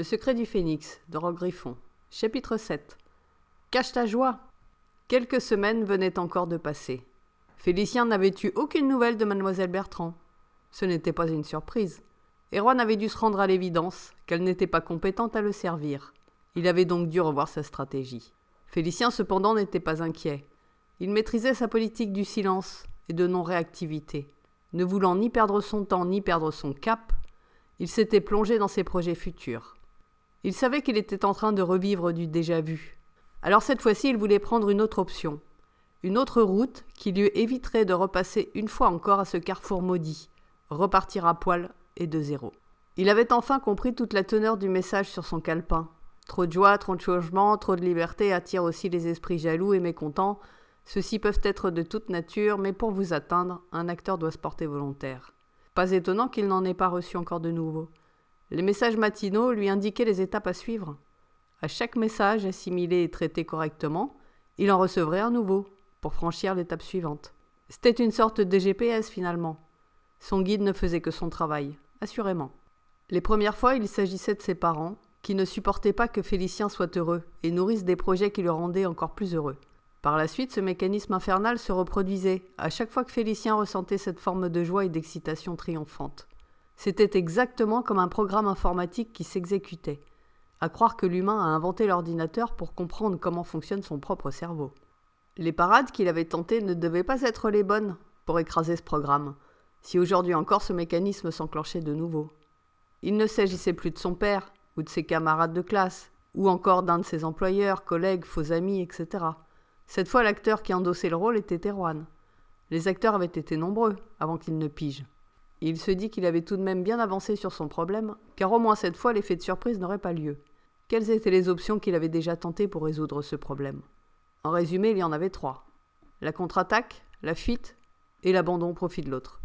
Le secret du phénix, de Roque Griffon. Chapitre 7. Cache ta joie. Quelques semaines venaient encore de passer. Félicien n'avait eu aucune nouvelle de mademoiselle Bertrand. Ce n'était pas une surprise. Erwan avait dû se rendre à l'évidence qu'elle n'était pas compétente à le servir. Il avait donc dû revoir sa stratégie. Félicien cependant n'était pas inquiet. Il maîtrisait sa politique du silence et de non-réactivité. Ne voulant ni perdre son temps ni perdre son cap, il s'était plongé dans ses projets futurs. Il savait qu'il était en train de revivre du déjà-vu. Alors cette fois-ci, il voulait prendre une autre option. Une autre route qui lui éviterait de repasser une fois encore à ce carrefour maudit. Repartir à poil et de zéro. Il avait enfin compris toute la teneur du message sur son calepin. Trop de joie, trop de changement, trop de liberté attirent aussi les esprits jaloux et mécontents. Ceux-ci peuvent être de toute nature, mais pour vous atteindre, un acteur doit se porter volontaire. Pas étonnant qu'il n'en ait pas reçu encore de nouveau. Les messages matinaux lui indiquaient les étapes à suivre. À chaque message assimilé et traité correctement, il en recevrait un nouveau, pour franchir l'étape suivante. C'était une sorte de GPS finalement. Son guide ne faisait que son travail, assurément. Les premières fois, il s'agissait de ses parents, qui ne supportaient pas que Félicien soit heureux et nourrisse des projets qui le rendaient encore plus heureux. Par la suite, ce mécanisme infernal se reproduisait à chaque fois que Félicien ressentait cette forme de joie et d'excitation triomphante. C'était exactement comme un programme informatique qui s'exécutait. À croire que l'humain a inventé l'ordinateur pour comprendre comment fonctionne son propre cerveau. Les parades qu'il avait tentées ne devaient pas être les bonnes pour écraser ce programme, si aujourd'hui encore ce mécanisme s'enclenchait de nouveau. Il ne s'agissait plus de son père, ou de ses camarades de classe, ou encore d'un de ses employeurs, collègues, faux amis, etc. Cette fois, l'acteur qui endossait le rôle était Erwan. Les acteurs avaient été nombreux avant qu'il ne pige. Il se dit qu'il avait tout de même bien avancé sur son problème, car au moins cette fois l'effet de surprise n'aurait pas lieu. Quelles étaient les options qu'il avait déjà tentées pour résoudre ce problème ? En résumé, il y en avait 3. La contre-attaque, la fuite et l'abandon au profit de l'autre.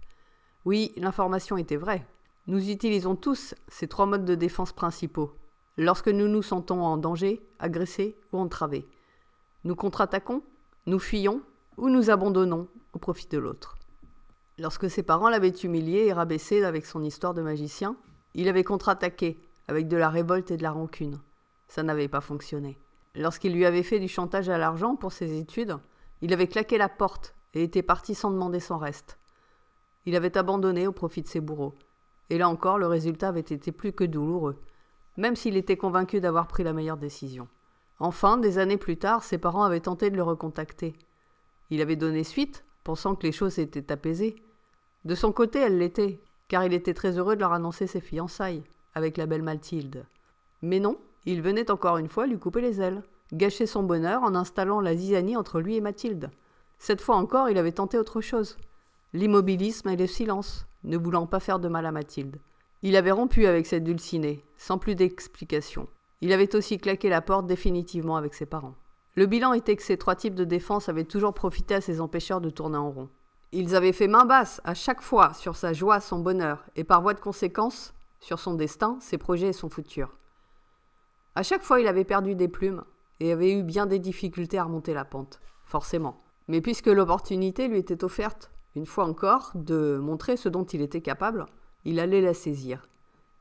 Oui, l'information était vraie. Nous utilisons tous ces 3 modes de défense principaux, lorsque nous nous sentons en danger, agressés ou entravés. Nous contre-attaquons, nous fuyons ou nous abandonnons au profit de l'autre. Lorsque ses parents l'avaient humilié et rabaissé avec son histoire de magicien, il avait contre-attaqué avec de la révolte et de la rancune. Ça n'avait pas fonctionné. Lorsqu'il lui avait fait du chantage à l'argent pour ses études, il avait claqué la porte et était parti sans demander son reste. Il avait abandonné au profit de ses bourreaux. Et là encore, le résultat avait été plus que douloureux, même s'il était convaincu d'avoir pris la meilleure décision. Enfin, des années plus tard, ses parents avaient tenté de le recontacter. Il avait donné suite, pensant que les choses étaient apaisées. De son côté, elles l'étaient, car il était très heureux de leur annoncer ses fiançailles, avec la belle Mathilde. Mais non, il venait encore une fois lui couper les ailes, gâcher son bonheur en installant la zizanie entre lui et Mathilde. Cette fois encore, il avait tenté autre chose. L'immobilisme et le silence, ne voulant pas faire de mal à Mathilde. Il avait rompu avec cette dulcinée, sans plus d'explication. Il avait aussi claqué la porte définitivement avec ses parents. Le bilan était que ces 3 types de défense avaient toujours profité à ses empêcheurs de tourner en rond. Ils avaient fait main basse à chaque fois sur sa joie, son bonheur, et par voie de conséquence, sur son destin, ses projets et son futur. À chaque fois, il avait perdu des plumes et avait eu bien des difficultés à remonter la pente, forcément. Mais puisque l'opportunité lui était offerte, une fois encore, de montrer ce dont il était capable, il allait la saisir.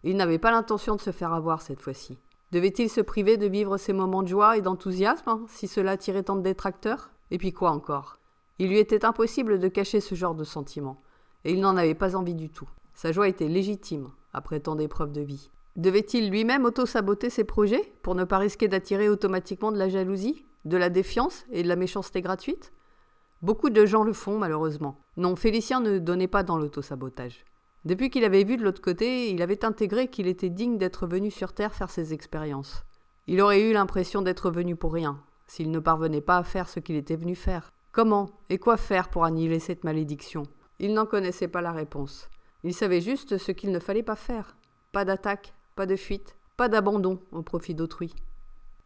Il n'avait pas l'intention de se faire avoir cette fois-ci. Devait-il se priver de vivre ces moments de joie et d'enthousiasme, si cela attirait tant de détracteurs ? Et puis quoi encore ? Il lui était impossible de cacher ce genre de sentiments, et il n'en avait pas envie du tout. Sa joie était légitime, après tant d'épreuves de vie. Devait-il lui-même auto-saboter ses projets, pour ne pas risquer d'attirer automatiquement de la jalousie, de la défiance et de la méchanceté gratuite ? Beaucoup de gens le font, malheureusement. Non, Félicien ne donnait pas dans l'auto-sabotage. Depuis qu'il avait vu de l'autre côté, il avait intégré qu'il était digne d'être venu sur Terre faire ses expériences. Il aurait eu l'impression d'être venu pour rien, s'il ne parvenait pas à faire ce qu'il était venu faire. Comment et quoi faire pour annihiler cette malédiction ? Il n'en connaissait pas la réponse. Il savait juste ce qu'il ne fallait pas faire. Pas d'attaque, pas de fuite, pas d'abandon au profit d'autrui.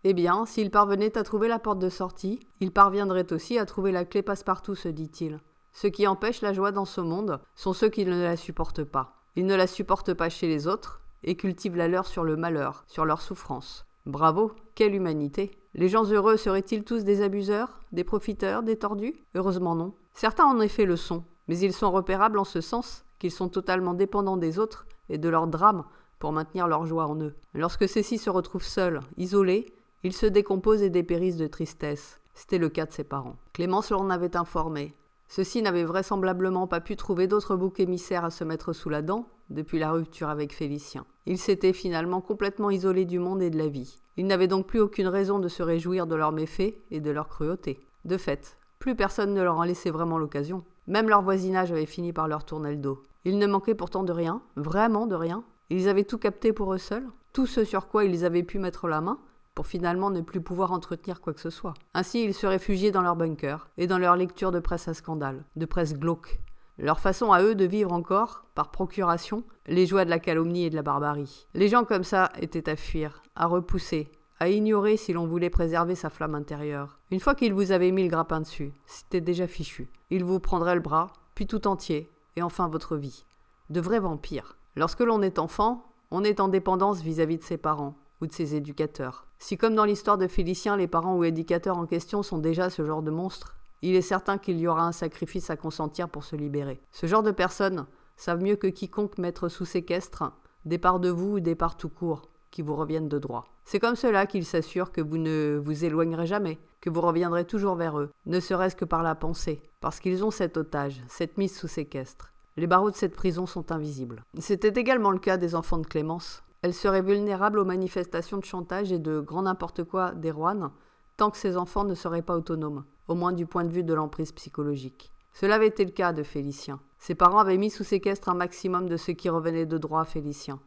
Eh bien, s'il parvenait à trouver la porte de sortie, il parviendrait aussi à trouver la clé passe-partout, se dit-il. Ceux qui empêchent la joie dans ce monde sont ceux qui ne la supportent pas. Ils ne la supportent pas chez les autres et cultivent la leur sur le malheur, sur leur souffrance. Bravo, quelle humanité! Les gens heureux seraient-ils tous des abuseurs, des profiteurs, des tordus ? Heureusement non. Certains en effet le sont, mais ils sont repérables en ce sens qu'ils sont totalement dépendants des autres et de leurs drames pour maintenir leur joie en eux. Lorsque ceux-ci se retrouvent seuls, isolés, ils se décomposent et dépérissent de tristesse. C'était le cas de ses parents. Clémence l'en avait informé. Ceux-ci n'avaient vraisemblablement pas pu trouver d'autres boucs émissaires à se mettre sous la dent depuis la rupture avec Félicien. Ils s'étaient finalement complètement isolés du monde et de la vie. Ils n'avaient donc plus aucune raison de se réjouir de leurs méfaits et de leur cruauté. De fait, plus personne ne leur en laissait vraiment l'occasion. Même leur voisinage avait fini par leur tourner le dos. Il ne manquait pourtant de rien, vraiment de rien. Ils avaient tout capté pour eux seuls, tout ce sur quoi ils avaient pu mettre la main, pour finalement ne plus pouvoir entretenir quoi que ce soit. Ainsi, ils se réfugiaient dans leur bunker et dans leur lecture de presse à scandale, de presse glauque. Leur façon à eux de vivre encore, par procuration, les joies de la calomnie et de la barbarie. Les gens comme ça étaient à fuir, à repousser, à ignorer si l'on voulait préserver sa flamme intérieure. Une fois qu'ils vous avaient mis le grappin dessus, c'était déjà fichu. Ils vous prendraient le bras, puis tout entier, et enfin votre vie. De vrais vampires. Lorsque l'on est enfant, on est en dépendance vis-à-vis de ses parents ou de ses éducateurs. Si comme dans l'histoire de Félicien, les parents ou éducateurs en question sont déjà ce genre de monstres, il est certain qu'il y aura un sacrifice à consentir pour se libérer. Ce genre de personnes savent mieux que quiconque mettre sous séquestre des parts de vous ou des parts tout court qui vous reviennent de droit. C'est comme cela qu'ils s'assurent que vous ne vous éloignerez jamais, que vous reviendrez toujours vers eux, ne serait-ce que par la pensée, parce qu'ils ont cet otage, cette mise sous séquestre. Les barreaux de cette prison sont invisibles. C'était également le cas des enfants de Clémence. Elle serait vulnérable aux manifestations de chantage et de grand n'importe quoi d'Erwan, tant que ses enfants ne seraient pas autonomes, au moins du point de vue de l'emprise psychologique. Cela avait été le cas de Félicien. Ses parents avaient mis sous séquestre un maximum de ce qui revenait de droit à Félicien.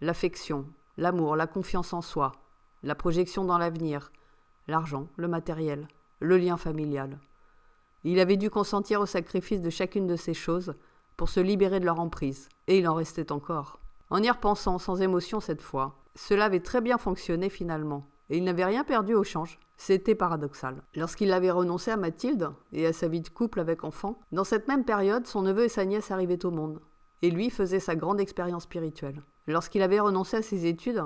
L'affection, l'amour, la confiance en soi, la projection dans l'avenir, l'argent, le matériel, le lien familial. Il avait dû consentir au sacrifice de chacune de ces choses pour se libérer de leur emprise, et il en restait encore. En y repensant, sans émotion cette fois, cela avait très bien fonctionné finalement, et il n'avait rien perdu au change. C'était paradoxal. Lorsqu'il avait renoncé à Mathilde et à sa vie de couple avec enfant, dans cette même période, son neveu et sa nièce arrivaient au monde, et lui faisait sa grande expérience spirituelle. Lorsqu'il avait renoncé à ses études,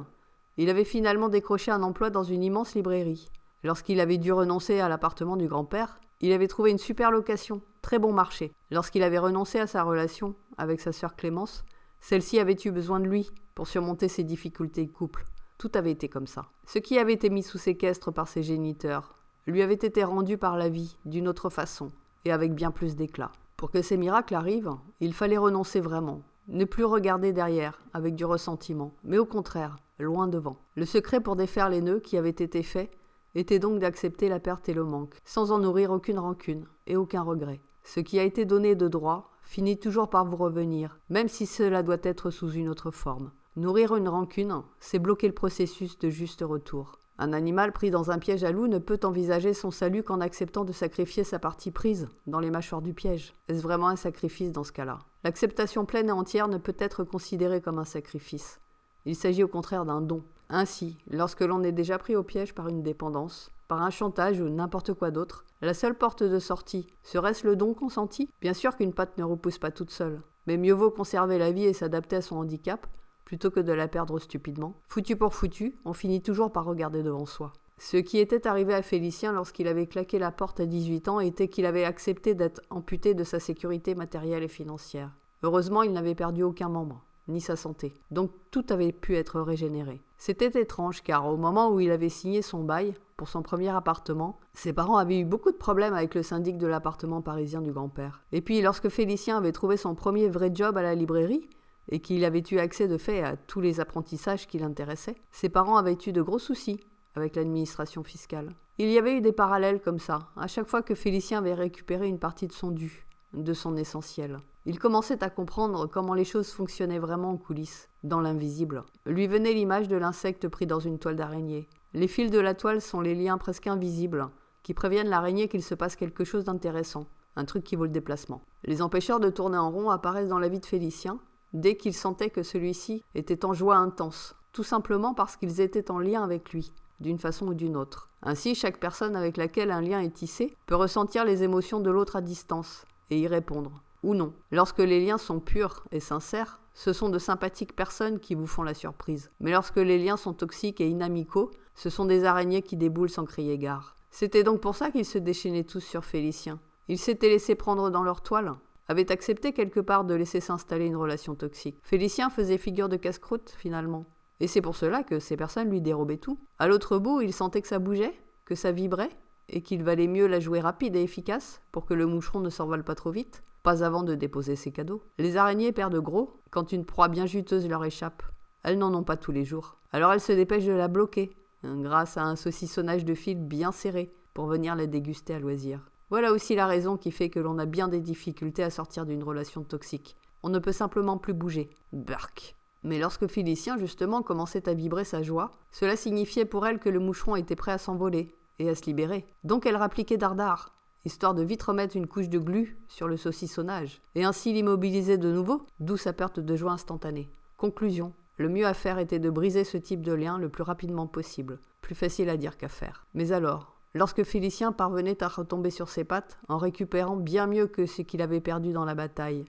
il avait finalement décroché un emploi dans une immense librairie. Lorsqu'il avait dû renoncer à l'appartement du grand-père, il avait trouvé une super location, très bon marché. Lorsqu'il avait renoncé à sa relation avec sa sœur Clémence, celle-ci avait eu besoin de lui pour surmonter ses difficultés de couple. Tout avait été comme ça. Ce qui avait été mis sous séquestre par ses géniteurs lui avait été rendu par la vie d'une autre façon et avec bien plus d'éclat. Pour que ces miracles arrivent, il fallait renoncer vraiment. Ne plus regarder derrière avec du ressentiment, mais au contraire, loin devant. Le secret pour défaire les nœuds qui avaient été faits était donc d'accepter la perte et le manque, sans en nourrir aucune rancune et aucun regret. Ce qui a été donné de droit finit toujours par vous revenir, même si cela doit être sous une autre forme. Nourrir une rancune, c'est bloquer le processus de juste retour. Un animal pris dans un piège à loup ne peut envisager son salut qu'en acceptant de sacrifier sa partie prise dans les mâchoires du piège. Est-ce vraiment un sacrifice dans ce cas-là ? L'acceptation pleine et entière ne peut être considérée comme un sacrifice. Il s'agit au contraire d'un don. Ainsi, lorsque l'on est déjà pris au piège par une dépendance, par un chantage ou n'importe quoi d'autre, la seule porte de sortie, serait-ce le don consenti ? Bien sûr qu'une patte ne repousse pas toute seule, mais mieux vaut conserver la vie et s'adapter à son handicap, plutôt que de la perdre stupidement. Foutu pour foutu, on finit toujours par regarder devant soi. Ce qui était arrivé à Félicien lorsqu'il avait claqué la porte à 18 ans était qu'il avait accepté d'être amputé de sa sécurité matérielle et financière. Heureusement, il n'avait perdu aucun membre, ni sa santé. Donc tout avait pu être régénéré. C'était étrange car au moment où il avait signé son bail pour son premier appartement, ses parents avaient eu beaucoup de problèmes avec le syndic de l'appartement parisien du grand-père. Et puis lorsque Félicien avait trouvé son premier vrai job à la librairie, et qu'il avait eu accès de fait à tous les apprentissages qui l'intéressaient, ses parents avaient eu de gros soucis avec l'administration fiscale. Il y avait eu des parallèles comme ça, à chaque fois que Félicien avait récupéré une partie de son dû, de son essentiel. Il commençait à comprendre comment les choses fonctionnaient vraiment en coulisses, dans l'invisible. Lui venait l'image de l'insecte pris dans une toile d'araignée. Les fils de la toile sont les liens presque invisibles, qui préviennent l'araignée qu'il se passe quelque chose d'intéressant, un truc qui vaut le déplacement. Les empêcheurs de tourner en rond apparaissent dans la vie de Félicien, dès qu'il sentait que celui-ci était en joie intense, tout simplement parce qu'ils étaient en lien avec lui, d'une façon ou d'une autre. Ainsi, chaque personne avec laquelle un lien est tissé peut ressentir les émotions de l'autre à distance et y répondre, ou non. Lorsque les liens sont purs et sincères, ce sont de sympathiques personnes qui vous font la surprise. Mais lorsque les liens sont toxiques et inamicaux, ce sont des araignées qui déboulent sans crier gare. C'était donc pour ça qu'ils se déchaînaient tous sur Félicien. Ils s'étaient laissés prendre dans leur toile. avait accepté quelque part de laisser s'installer une relation toxique. Félicien faisait figure de casse-croûte, finalement. Et c'est pour cela que ces personnes lui dérobaient tout. À l'autre bout, il sentait que ça bougeait, que ça vibrait, et qu'il valait mieux la jouer rapide et efficace pour que le moucheron ne s'envole pas trop vite, pas avant de déposer ses cadeaux. Les araignées perdent gros quand une proie bien juteuse leur échappe. Elles n'en ont pas tous les jours. Alors elles se dépêchent de la bloquer, grâce à un saucissonnage de fils bien serré, pour venir la déguster à loisir. Voilà aussi la raison qui fait que l'on a bien des difficultés à sortir d'une relation toxique. On ne peut simplement plus bouger. Burk. Mais lorsque Félicien, justement, commençait à vibrer sa joie, cela signifiait pour elle que le moucheron était prêt à s'envoler et à se libérer. Donc elle rappliquait dardard, histoire de vite remettre une couche de glu sur le saucissonnage, et ainsi l'immobiliser de nouveau, d'où sa perte de joie instantanée. Conclusion. Le mieux à faire était de briser ce type de lien le plus rapidement possible. Plus facile à dire qu'à faire. Mais alors, lorsque Félicien parvenait à retomber sur ses pattes, en récupérant bien mieux que ce qu'il avait perdu dans la bataille,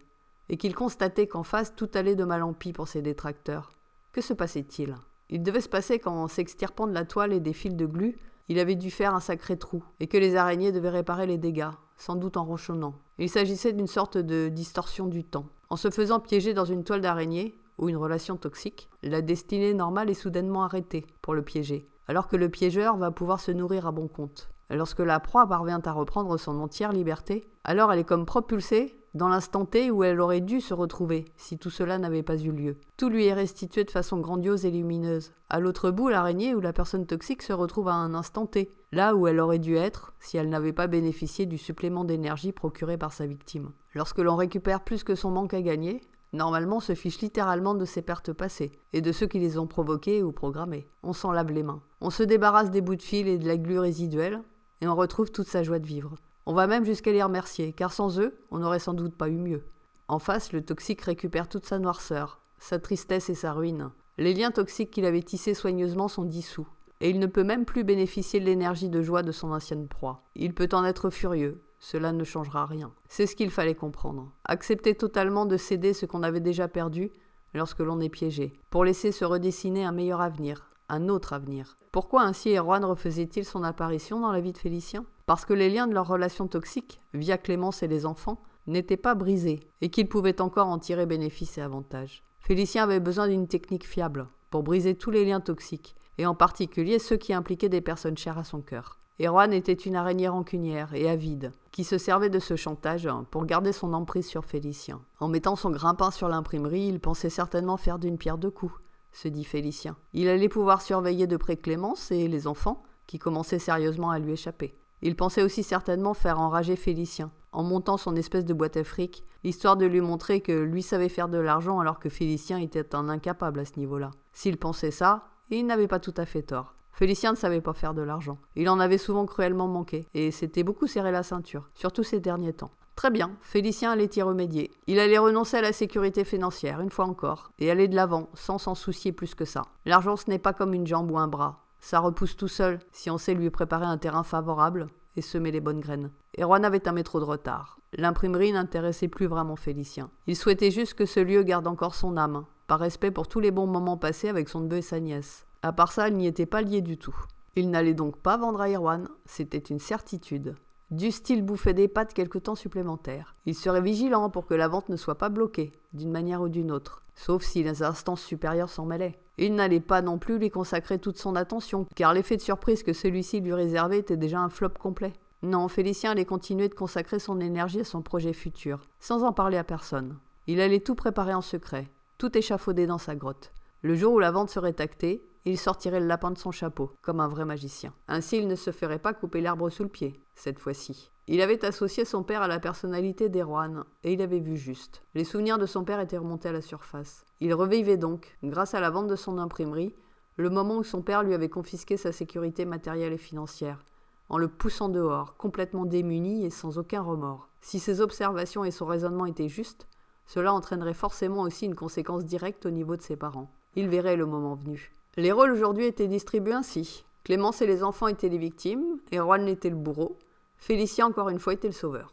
et qu'il constatait qu'en face tout allait de mal en pis pour ses détracteurs, que se passait-il ? Il devait se passer qu'en s'extirpant de la toile et des fils de glu, il avait dû faire un sacré trou, et que les araignées devaient réparer les dégâts, sans doute en ronchonnant. Il s'agissait d'une sorte de distorsion du temps. En se faisant piéger dans une toile d'araignée, ou une relation toxique, la destinée normale est soudainement arrêtée pour le piéger, alors que le piégeur va pouvoir se nourrir à bon compte. Lorsque la proie parvient à reprendre son entière liberté, alors elle est comme propulsée dans l'instant T où elle aurait dû se retrouver si tout cela n'avait pas eu lieu. Tout lui est restitué de façon grandiose et lumineuse. À l'autre bout, l'araignée ou la personne toxique se retrouve à un instant T, là où elle aurait dû être si elle n'avait pas bénéficié du supplément d'énergie procuré par sa victime. Lorsque l'on récupère plus que son manque à gagner, normalement on se fiche littéralement de ses pertes passées et de ceux qui les ont provoquées ou programmées. On s'en lave les mains. On se débarrasse des bouts de fil et de la glu résiduelle et on retrouve toute sa joie de vivre. On va même jusqu'à les remercier, car sans eux, on n'aurait sans doute pas eu mieux. En face, le toxique récupère toute sa noirceur, sa tristesse et sa ruine. Les liens toxiques qu'il avait tissés soigneusement sont dissous, et il ne peut même plus bénéficier de l'énergie de joie de son ancienne proie. Il peut en être furieux, cela ne changera rien. C'est ce qu'il fallait comprendre. Accepter totalement de céder ce qu'on avait déjà perdu lorsque l'on est piégé, pour laisser se redessiner un meilleur avenir, un autre avenir. Pourquoi ainsi Erwan refaisait-il son apparition dans la vie de Félicien ? Parce que les liens de leur relation toxique, via Clémence et les enfants, n'étaient pas brisés, et qu'il pouvait encore en tirer bénéfice et avantage. Félicien avait besoin d'une technique fiable, pour briser tous les liens toxiques, et en particulier ceux qui impliquaient des personnes chères à son cœur. Erwan était une araignée rancunière et avide, qui se servait de ce chantage pour garder son emprise sur Félicien. En mettant son grimpin sur l'imprimerie, il pensait certainement faire d'une pierre deux coups, se dit Félicien. Il allait pouvoir surveiller de près Clémence et les enfants, qui commençaient sérieusement à lui échapper. Il pensait aussi certainement faire enrager Félicien, en montant son espèce de boîte à fric, histoire de lui montrer que lui savait faire de l'argent alors que Félicien était un incapable à ce niveau-là. S'il pensait ça, il n'avait pas tout à fait tort. Félicien ne savait pas faire de l'argent. Il en avait souvent cruellement manqué, et s'était beaucoup serré la ceinture, surtout ces derniers temps. Très bien, Félicien allait y remédier. Il allait renoncer à la sécurité financière, une fois encore, et aller de l'avant, sans s'en soucier plus que ça. L'argent, ce n'est pas comme une jambe ou un bras. Ça repousse tout seul, si on sait lui préparer un terrain favorable et semer les bonnes graines. Erwan avait un métro de retard. L'imprimerie n'intéressait plus vraiment Félicien. Il souhaitait juste que ce lieu garde encore son âme, par respect pour tous les bons moments passés avec son neveu et sa nièce. À part ça, il n'y était pas lié du tout. Il n'allait donc pas vendre à Erwan, c'était une certitude. Dût-il bouffer des pâtes quelque temps supplémentaires. Il serait vigilant pour que la vente ne soit pas bloquée, d'une manière ou d'une autre, sauf si les instances supérieures s'en mêlaient. Il n'allait pas non plus lui consacrer toute son attention, car l'effet de surprise que celui-ci lui réservait était déjà un flop complet. Non, Félicien allait continuer de consacrer son énergie à son projet futur, sans en parler à personne. Il allait tout préparer en secret, tout échafauder dans sa grotte. Le jour où la vente serait actée, il sortirait le lapin de son chapeau, comme un vrai magicien. Ainsi, il ne se ferait pas couper l'herbe sous le pied, cette fois-ci. Il avait associé son père à la personnalité d'Erwan, et il avait vu juste. Les souvenirs de son père étaient remontés à la surface. Il revivait donc, grâce à la vente de son imprimerie, le moment où son père lui avait confisqué sa sécurité matérielle et financière, en le poussant dehors, complètement démuni et sans aucun remords. Si ses observations et son raisonnement étaient justes, cela entraînerait forcément aussi une conséquence directe au niveau de ses parents. Il verrait le moment venu. Les rôles aujourd'hui étaient distribués ainsi. Clémence et les enfants étaient les victimes, Erwan était le bourreau, Félicien encore une fois était le sauveur.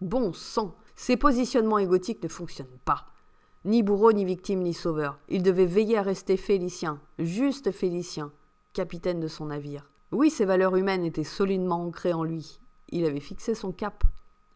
Bon sang, ces positionnements égotiques ne fonctionnent pas. Ni bourreau, ni victime, ni sauveur. Il devait veiller à rester Félicien, juste Félicien, capitaine de son navire. Oui, ses valeurs humaines étaient solidement ancrées en lui. Il avait fixé son cap.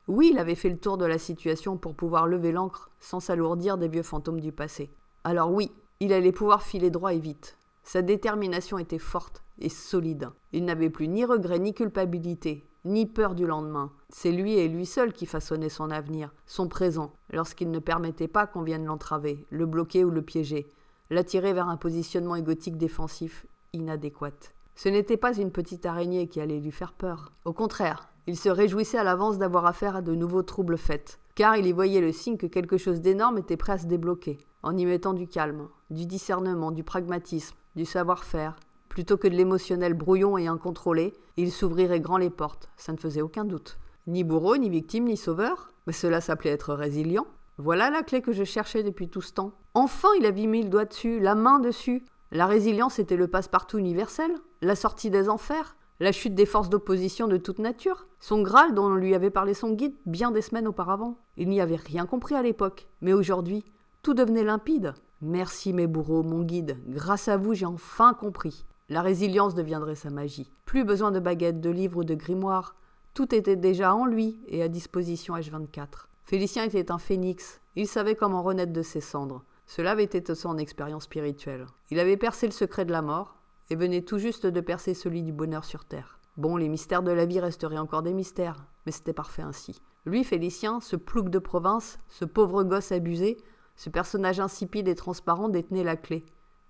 Oui, il avait fait le tour de la situation pour pouvoir lever l'ancre sans s'alourdir des vieux fantômes du passé. Alors oui, il allait pouvoir filer droit et vite. Sa détermination était forte et solide. Il n'avait plus ni regret ni culpabilité, ni peur du lendemain. C'est lui et lui seul qui façonnait son avenir, son présent, lorsqu'il ne permettait pas qu'on vienne l'entraver, le bloquer ou le piéger, l'attirer vers un positionnement égotique défensif inadéquat. Ce n'était pas une petite araignée qui allait lui faire peur. Au contraire, il se réjouissait à l'avance d'avoir affaire à de nouveaux troubles faits, car il y voyait le signe que quelque chose d'énorme était prêt à se débloquer, en y mettant du calme, du discernement, du pragmatisme, du savoir-faire. Plutôt que de l'émotionnel brouillon et incontrôlé, il s'ouvrirait grand les portes, ça ne faisait aucun doute. Ni bourreau, ni victime, ni sauveur, mais cela s'appelait être résilient. Voilà la clé que je cherchais depuis tout ce temps. Enfin, il avait mis le doigt dessus, la main dessus. La résilience était le passe-partout universel, la sortie des enfers, la chute des forces d'opposition de toute nature, son Graal dont lui avait parlé son guide bien des semaines auparavant. Il n'y avait rien compris à l'époque, mais aujourd'hui, tout devenait limpide. Merci mes bourreaux, mon guide, grâce à vous j'ai enfin compris. La résilience deviendrait sa magie. Plus besoin de baguettes, de livres ou de grimoires. Tout était déjà en lui et à disposition H24. Félicien était un phénix. Il savait comment renaître de ses cendres. Cela avait été son expérience spirituelle. Il avait percé le secret de la mort et venait tout juste de percer celui du bonheur sur terre. Bon, les mystères de la vie resteraient encore des mystères, mais c'était parfait ainsi. Lui, Félicien, ce plouc de province, ce pauvre gosse abusé, ce personnage insipide et transparent détenait la clé,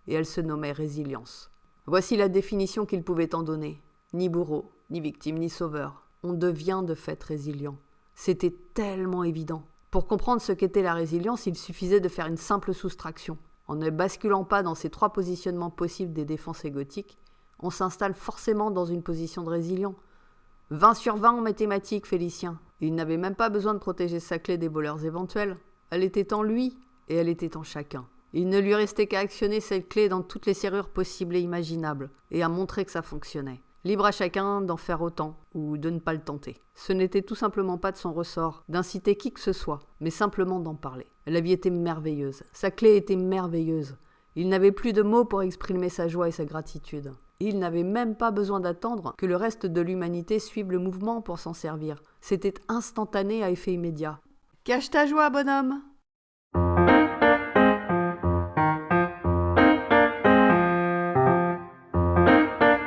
et elle se nommait résilience. Voici la définition qu'il pouvait en donner. Ni bourreau, ni victime, ni sauveur. On devient de fait résilient. C'était tellement évident. Pour comprendre ce qu'était la résilience, il suffisait de faire une simple soustraction. En ne basculant pas dans ces 3 positionnements possibles des défenses égotiques, on s'installe forcément dans une position de résilient. 20 sur 20 en mathématiques, Félicien. Il n'avait même pas besoin de protéger sa clé des voleurs éventuels. Elle était en lui et elle était en chacun. Il ne lui restait qu'à actionner cette clé dans toutes les serrures possibles et imaginables, et à montrer que ça fonctionnait. Libre à chacun d'en faire autant, ou de ne pas le tenter. Ce n'était tout simplement pas de son ressort d'inciter qui que ce soit, mais simplement d'en parler. La vie était merveilleuse, sa clé était merveilleuse. Il n'avait plus de mots pour exprimer sa joie et sa gratitude. Il n'avait même pas besoin d'attendre que le reste de l'humanité suive le mouvement pour s'en servir. C'était instantané à effet immédiat. Cache ta joie, bonhomme!